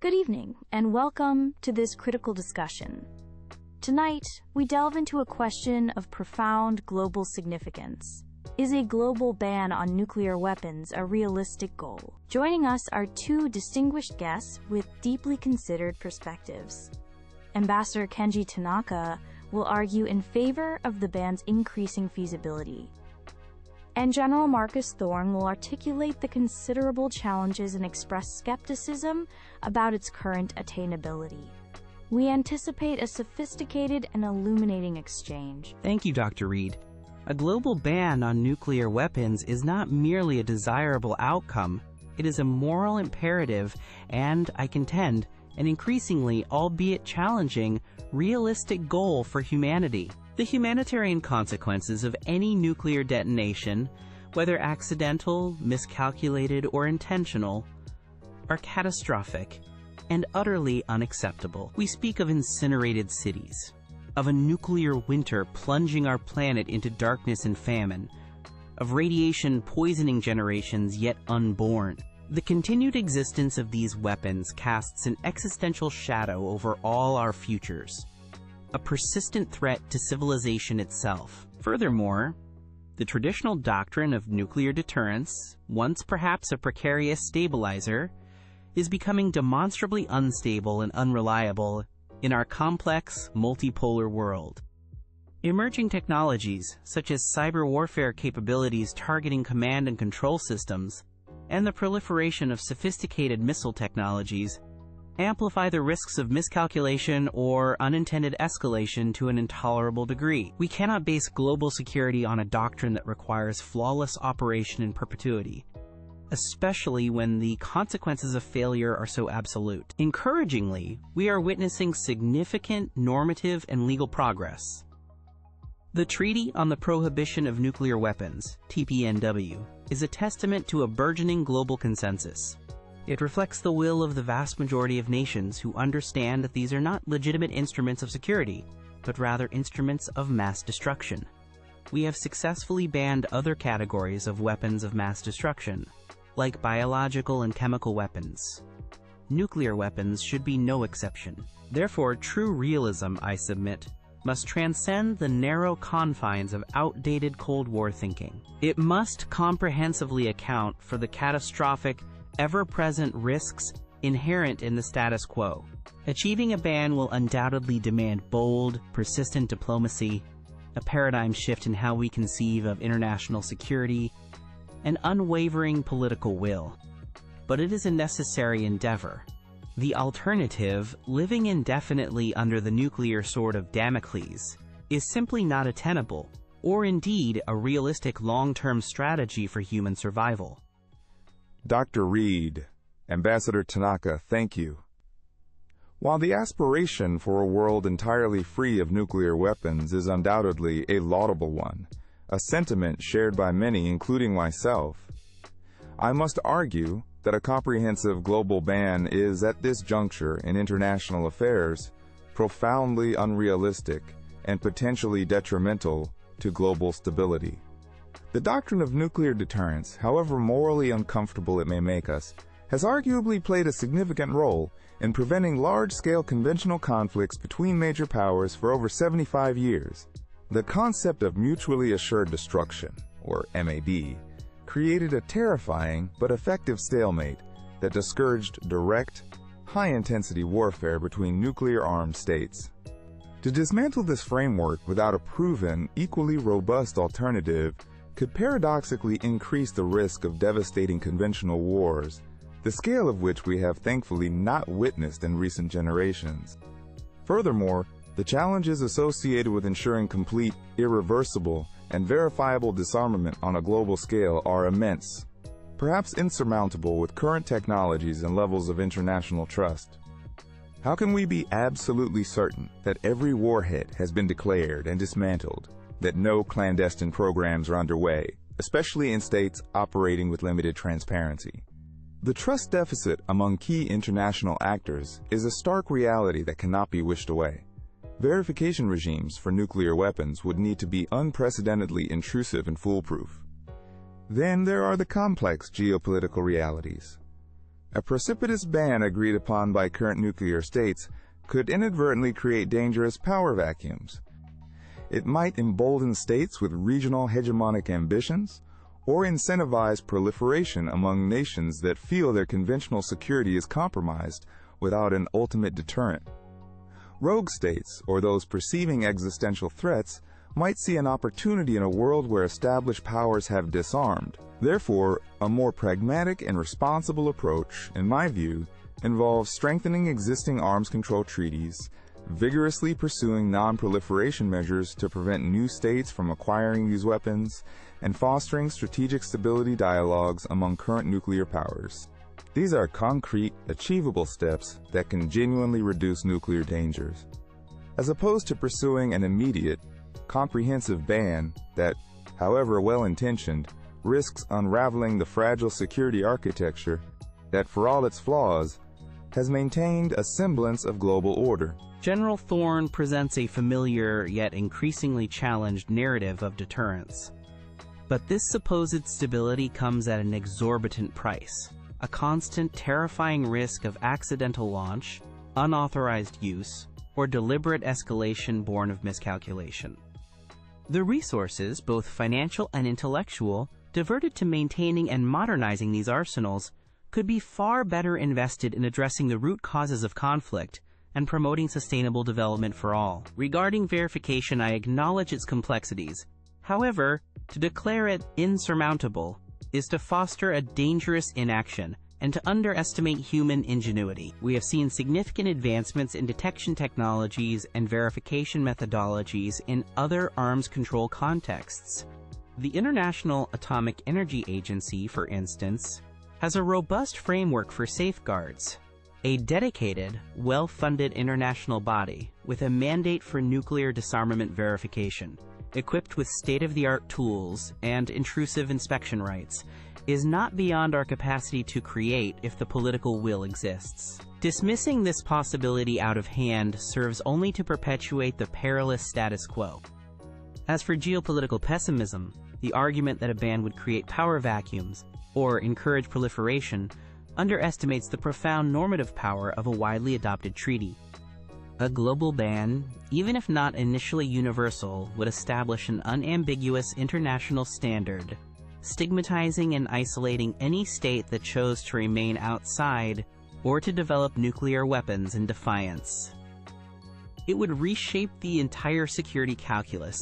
Good evening, and welcome to this critical discussion. Tonight, we delve into a question of profound global significance. Is a global ban on nuclear weapons a realistic goal? Joining us are two distinguished guests with deeply considered perspectives. Ambassador Kenji Tanaka will argue in favor of the ban's increasing feasibility, and General Marcus Thorne will articulate the considerable challenges and express skepticism about its current attainability. We anticipate a sophisticated and illuminating exchange. Thank you, Dr. Reed. A global ban on nuclear weapons is not merely a desirable outcome, it is a moral imperative and, I contend, an increasingly, albeit challenging, realistic goal for humanity. The humanitarian consequences of any nuclear detonation, whether accidental, miscalculated, or intentional, are catastrophic and utterly unacceptable. We speak of incinerated cities, of a nuclear winter plunging our planet into darkness and famine, of radiation poisoning generations yet unborn. The continued existence of these weapons casts an existential shadow over all our futures, a persistent threat to civilization itself. Furthermore, the traditional doctrine of nuclear deterrence, once perhaps a precarious stabilizer, is becoming demonstrably unstable and unreliable in our complex, multipolar world. Emerging technologies, such as cyber warfare capabilities targeting command and control systems, and the proliferation of sophisticated missile technologies, amplify the risks of miscalculation or unintended escalation to an intolerable degree. We cannot base global security on a doctrine that requires flawless operation in perpetuity, especially when the consequences of failure are so absolute. Encouragingly, we are witnessing significant normative and legal progress. The Treaty on the Prohibition of Nuclear Weapons, TPNW, is a testament to a burgeoning global consensus. It reflects the will of the vast majority of nations who understand that these are not legitimate instruments of security, but rather instruments of mass destruction. We have successfully banned other categories of weapons of mass destruction, like biological and chemical weapons. Nuclear weapons should be no exception. Therefore, true realism, I submit, must transcend the narrow confines of outdated Cold War thinking. It must comprehensively account for the catastrophic, ever-present risks inherent in the status quo. Achieving a ban will undoubtedly demand bold, persistent diplomacy, a paradigm shift in how we conceive of international security, and unwavering political will. But it is a necessary endeavor. The alternative, living indefinitely under the nuclear sword of Damocles, is simply not attainable, or indeed a realistic long-term strategy for human survival. Dr. Reed, Ambassador Tanaka, thank you. While the aspiration for a world entirely free of nuclear weapons is undoubtedly a laudable one, a sentiment shared by many, including myself, I must argue that a comprehensive global ban is, at this juncture in international affairs, profoundly unrealistic and potentially detrimental to global stability. The doctrine of nuclear deterrence, however morally uncomfortable it may make us, has arguably played a significant role in preventing large-scale conventional conflicts between major powers for over 75 years. The concept of mutually assured destruction, or MAD, created a terrifying but effective stalemate that discouraged direct, high-intensity warfare between nuclear-armed states. To dismantle this framework without a proven, equally robust alternative could paradoxically increase the risk of devastating conventional wars, the scale of which we have thankfully not witnessed in recent generations. Furthermore, the challenges associated with ensuring complete, irreversible, and verifiable disarmament on a global scale are immense, perhaps insurmountable with current technologies and levels of international trust. How can we be absolutely certain that every warhead has been declared and dismantled, that no clandestine programs are underway, especially in states operating with limited transparency? The trust deficit among key international actors is a stark reality that cannot be wished away. Verification regimes for nuclear weapons would need to be unprecedentedly intrusive and foolproof. Then there are the complex geopolitical realities. A precipitous ban agreed upon by current nuclear states could inadvertently create dangerous power vacuums. It might embolden states with regional hegemonic ambitions, or incentivize proliferation among nations that feel their conventional security is compromised without an ultimate deterrent. Rogue states, or those perceiving existential threats, might see an opportunity in a world where established powers have disarmed. Therefore, a more pragmatic and responsible approach, in my view, involves strengthening existing arms control treaties, vigorously pursuing non-proliferation measures to prevent new states from acquiring these weapons, and fostering strategic stability dialogues among current nuclear powers. These are concrete, achievable steps that can genuinely reduce nuclear dangers, as opposed to pursuing an immediate, comprehensive ban that, however well-intentioned, risks unraveling the fragile security architecture that, for all its flaws, has maintained a semblance of global order. General Thorne presents a familiar yet increasingly challenged narrative of deterrence. But this supposed stability comes at an exorbitant price, a constant terrifying risk of accidental launch, unauthorized use, or deliberate escalation born of miscalculation. The resources, both financial and intellectual, diverted to maintaining and modernizing these arsenals could be far better invested in addressing the root causes of conflict and promoting sustainable development for all. Regarding verification, I acknowledge its complexities. However, to declare it insurmountable is to foster a dangerous inaction and to underestimate human ingenuity. We have seen significant advancements in detection technologies and verification methodologies in other arms control contexts. The International Atomic Energy Agency, for instance, has a robust framework for safeguards, a dedicated, well-funded international body with a mandate for nuclear disarmament verification, equipped with state-of-the-art tools and intrusive inspection rights, is not beyond our capacity to create if the political will exists. Dismissing this possibility out of hand serves only to perpetuate the perilous status quo. As for geopolitical pessimism, the argument that a ban would create power vacuums or encourage proliferation underestimates the profound normative power of a widely adopted treaty. A global ban, even if not initially universal, would establish an unambiguous international standard, stigmatizing and isolating any state that chose to remain outside or to develop nuclear weapons in defiance. It would reshape the entire security calculus,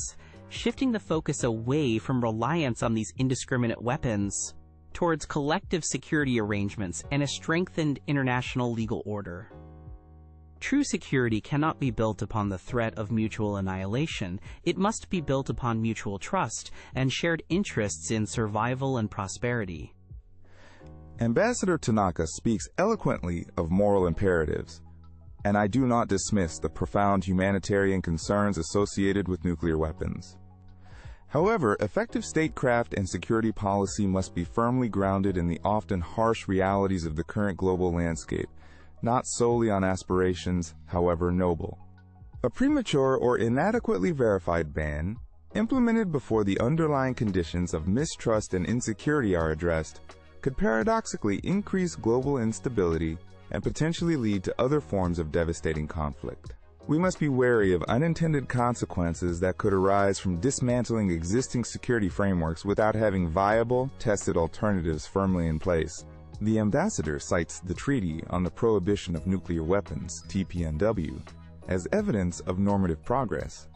shifting the focus away from reliance on these indiscriminate weapons towards collective security arrangements and a strengthened international legal order. True security cannot be built upon the threat of mutual annihilation. It must be built upon mutual trust and shared interests in survival and prosperity. Ambassador Tanaka speaks eloquently of moral imperatives, and I do not dismiss the profound humanitarian concerns associated with nuclear weapons. However, effective statecraft and security policy must be firmly grounded in the often harsh realities of the current global landscape, not solely on aspirations, however noble. A premature or inadequately verified ban, implemented before the underlying conditions of mistrust and insecurity are addressed, could paradoxically increase global instability and potentially lead to other forms of devastating conflict. We must be wary of unintended consequences that could arise from dismantling existing security frameworks without having viable, tested alternatives firmly in place. The ambassador cites the Treaty on the Prohibition of Nuclear Weapons, TPNW, as evidence of normative progress.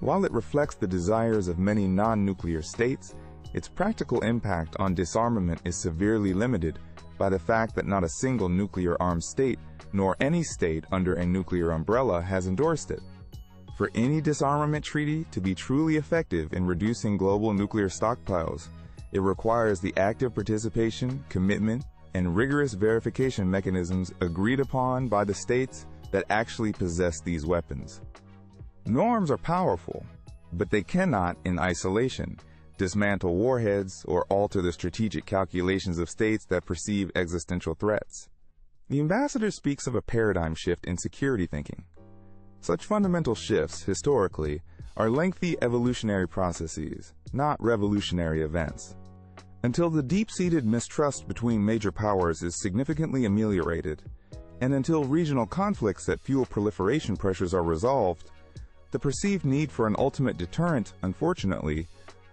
While it reflects the desires of many non-nuclear states, its practical impact on disarmament is severely limited by the fact that not a single nuclear-armed state, nor any state under a nuclear umbrella, has endorsed it. For any disarmament treaty to be truly effective in reducing global nuclear stockpiles, it requires the active participation, commitment, and rigorous verification mechanisms agreed upon by the states that actually possess these weapons. Norms are powerful, but they cannot, in isolation, dismantle warheads or alter the strategic calculations of states that perceive existential threats. The ambassador speaks of a paradigm shift in security thinking. Such fundamental shifts, historically, are lengthy evolutionary processes, not revolutionary events. Until the deep-seated mistrust between major powers is significantly ameliorated, and until regional conflicts that fuel proliferation pressures are resolved, the perceived need for an ultimate deterrent, unfortunately,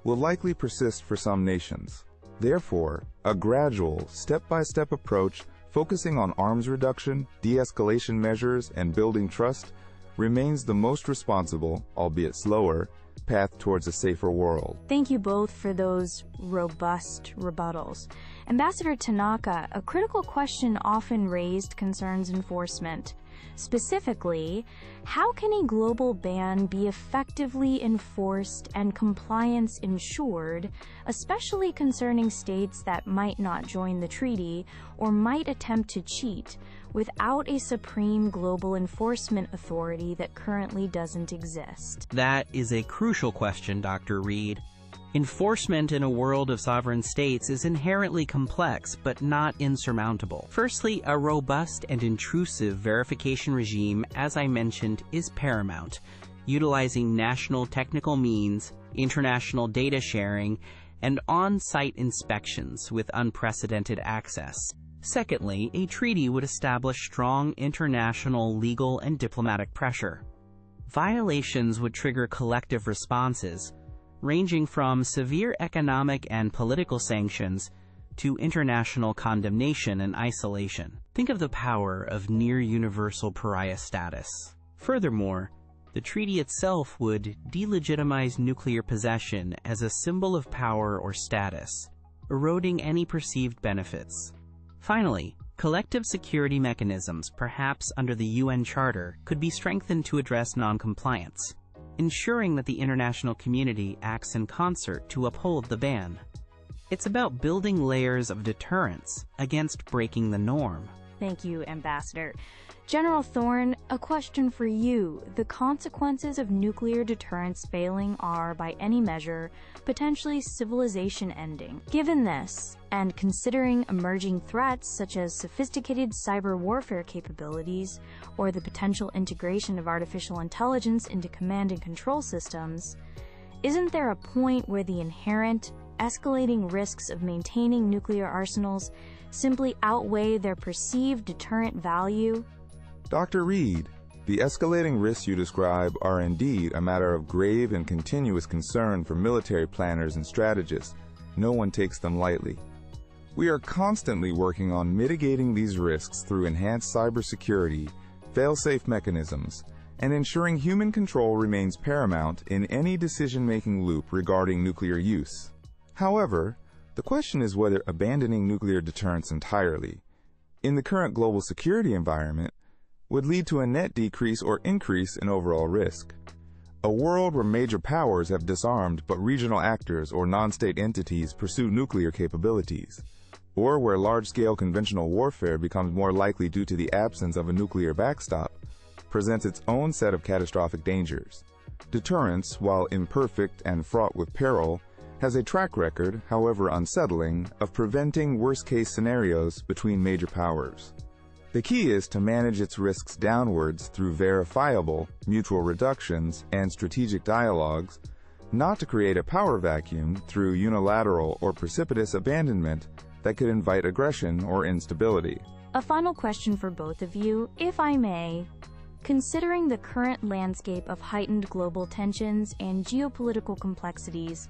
will likely persist for some nations. Therefore, a gradual, step-by-step approach focusing on arms reduction, de-escalation measures, and building trust remains the most responsible, albeit slower, path towards a safer world. Thank you both for those robust rebuttals. Ambassador Tanaka, a critical question often raised concerns enforcement. Specifically, how can a global ban be effectively enforced and compliance ensured, especially concerning states that might not join the treaty or might attempt to cheat, without a supreme global enforcement authority that currently doesn't exist? That is a crucial question, Dr. Reed. Enforcement in a world of sovereign states is inherently complex, but not insurmountable. Firstly, a robust and intrusive verification regime, as I mentioned, is paramount, utilizing national technical means, international data sharing, and on-site inspections with unprecedented access. Secondly, a treaty would establish strong international legal and diplomatic pressure. Violations would trigger collective responses, ranging from severe economic and political sanctions to international condemnation and isolation. Think of the power of near-universal pariah status. Furthermore, the treaty itself would delegitimize nuclear possession as a symbol of power or status, eroding any perceived benefits. Finally, collective security mechanisms, perhaps under the UN Charter, could be strengthened to address non-compliance, ensuring that the international community acts in concert to uphold the ban. It's about building layers of deterrence against breaking the norm. Thank you, Ambassador. General Thorne, a question for you. The consequences of nuclear deterrence failing are, by any measure, potentially civilization ending. Given this, and considering emerging threats such as sophisticated cyber warfare capabilities or the potential integration of artificial intelligence into command and control systems, isn't there a point where the inherent, escalating risks of maintaining nuclear arsenals simply outweigh their perceived deterrent value? Dr. Reed, the escalating risks you describe are indeed a matter of grave and continuous concern for military planners and strategists. No one takes them lightly. We are constantly working on mitigating these risks through enhanced cybersecurity, fail-safe mechanisms, and ensuring human control remains paramount in any decision-making loop regarding nuclear use. However, the question is whether abandoning nuclear deterrence entirely, in the current global security environment, would lead to a net decrease or increase in overall risk. A world where major powers have disarmed but regional actors or non-state entities pursue nuclear capabilities, or where large-scale conventional warfare becomes more likely due to the absence of a nuclear backstop, presents its own set of catastrophic dangers. Deterrence, while imperfect and fraught with peril, has a track record, however unsettling, of preventing worst-case scenarios between major powers. The key is to manage its risks downwards through verifiable, mutual reductions, and strategic dialogues, not to create a power vacuum through unilateral or precipitous abandonment that could invite aggression or instability. A final question for both of you, if I may. Considering the current landscape of heightened global tensions and geopolitical complexities,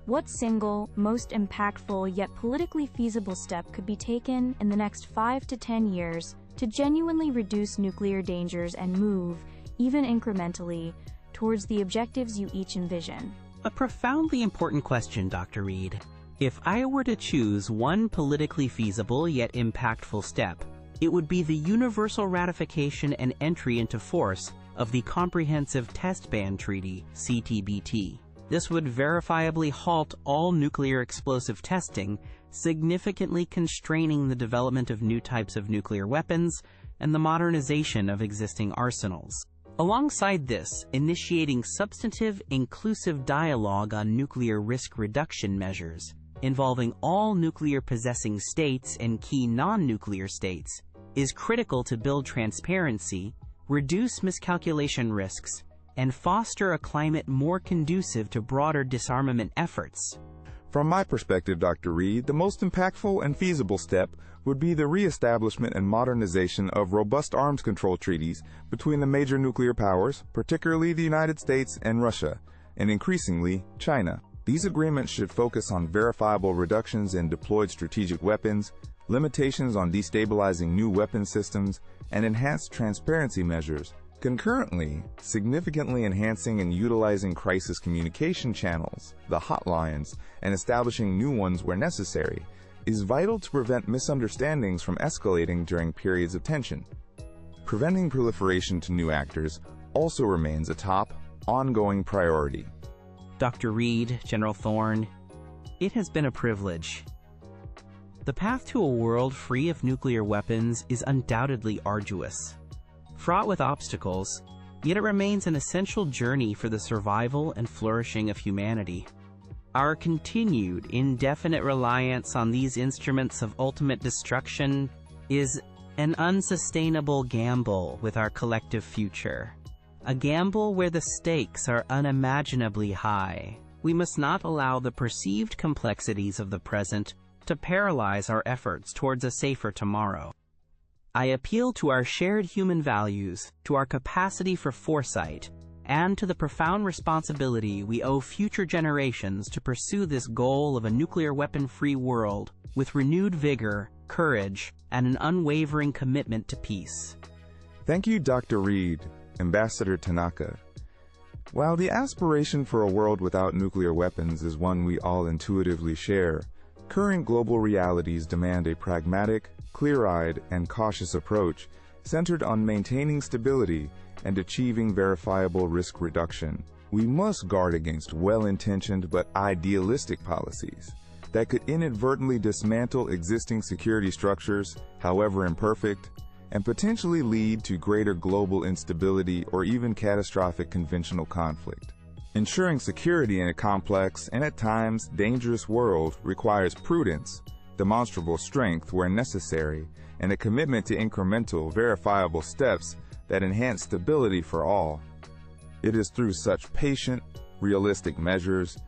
what single, most impactful yet politically feasible step could be taken in the next 5 to 10 years to genuinely reduce nuclear dangers and move, even incrementally, towards the objectives you each envision? A profoundly important question, Dr. Reed. If I were to choose one politically feasible yet impactful step, it would be the universal ratification and entry into force of the Comprehensive Test Ban Treaty, CTBT. This would verifiably halt all nuclear explosive testing, significantly constraining the development of new types of nuclear weapons and the modernization of existing arsenals. Alongside this, initiating substantive, inclusive dialogue on nuclear risk reduction measures, involving all nuclear-possessing states and key non-nuclear states, is critical to build transparency, reduce miscalculation risks, and foster a climate more conducive to broader disarmament efforts. From my perspective, Dr. Reed, the most impactful and feasible step would be the reestablishment and modernization of robust arms control treaties between the major nuclear powers, particularly the United States and Russia, and increasingly China. These agreements should focus on verifiable reductions in deployed strategic weapons, limitations on destabilizing new weapon systems, and enhanced transparency measures. Concurrently, significantly enhancing and utilizing crisis communication channels, the hotlines, and establishing new ones where necessary, is vital to prevent misunderstandings from escalating during periods of tension. Preventing proliferation to new actors also remains a top, ongoing priority. Dr. Reed, General Thorne, it has been a privilege. The path to a world free of nuclear weapons is undoubtedly arduous, fraught with obstacles, yet it remains an essential journey for the survival and flourishing of humanity. Our continued, indefinite reliance on these instruments of ultimate destruction is an unsustainable gamble with our collective future. A gamble where the stakes are unimaginably high. We must not allow the perceived complexities of the present to paralyze our efforts towards a safer tomorrow. I appeal to our shared human values, to our capacity for foresight, and to the profound responsibility we owe future generations to pursue this goal of a nuclear weapon-free world with renewed vigor, courage, and an unwavering commitment to peace. Thank you, Dr. Reed, Ambassador Tanaka. While the aspiration for a world without nuclear weapons is one we all intuitively share, current global realities demand a pragmatic, clear-eyed, and cautious approach centered on maintaining stability and achieving verifiable risk reduction. We must guard against well-intentioned but idealistic policies that could inadvertently dismantle existing security structures, however imperfect, and potentially lead to greater global instability or even catastrophic conventional conflict. Ensuring security in a complex and at times dangerous world requires prudence, demonstrable strength where necessary, and a commitment to incremental, verifiable steps that enhance stability for all. It is through such patient, realistic measures,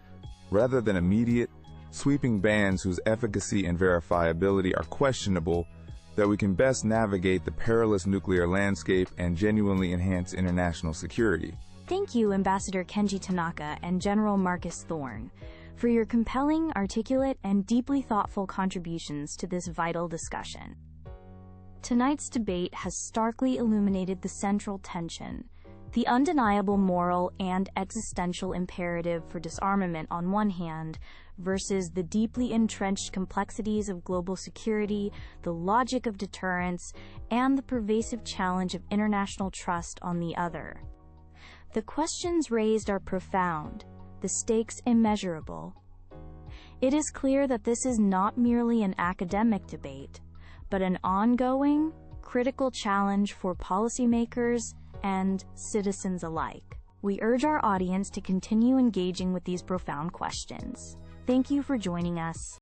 rather than immediate, sweeping bans whose efficacy and verifiability are questionable, that we can best navigate the perilous nuclear landscape and genuinely enhance international security. Thank you, Ambassador Kenji Tanaka and General Marcus Thorne, for your compelling, articulate, and deeply thoughtful contributions to this vital discussion. Tonight's debate has starkly illuminated the central tension, the undeniable moral and existential imperative for disarmament on one hand, versus the deeply entrenched complexities of global security, the logic of deterrence, and the pervasive challenge of international trust on the other. The questions raised are profound, the stakes immeasurable. It is clear that this is not merely an academic debate, but an ongoing, critical challenge for policymakers and citizens alike. We urge our audience to continue engaging with these profound questions. Thank you for joining us.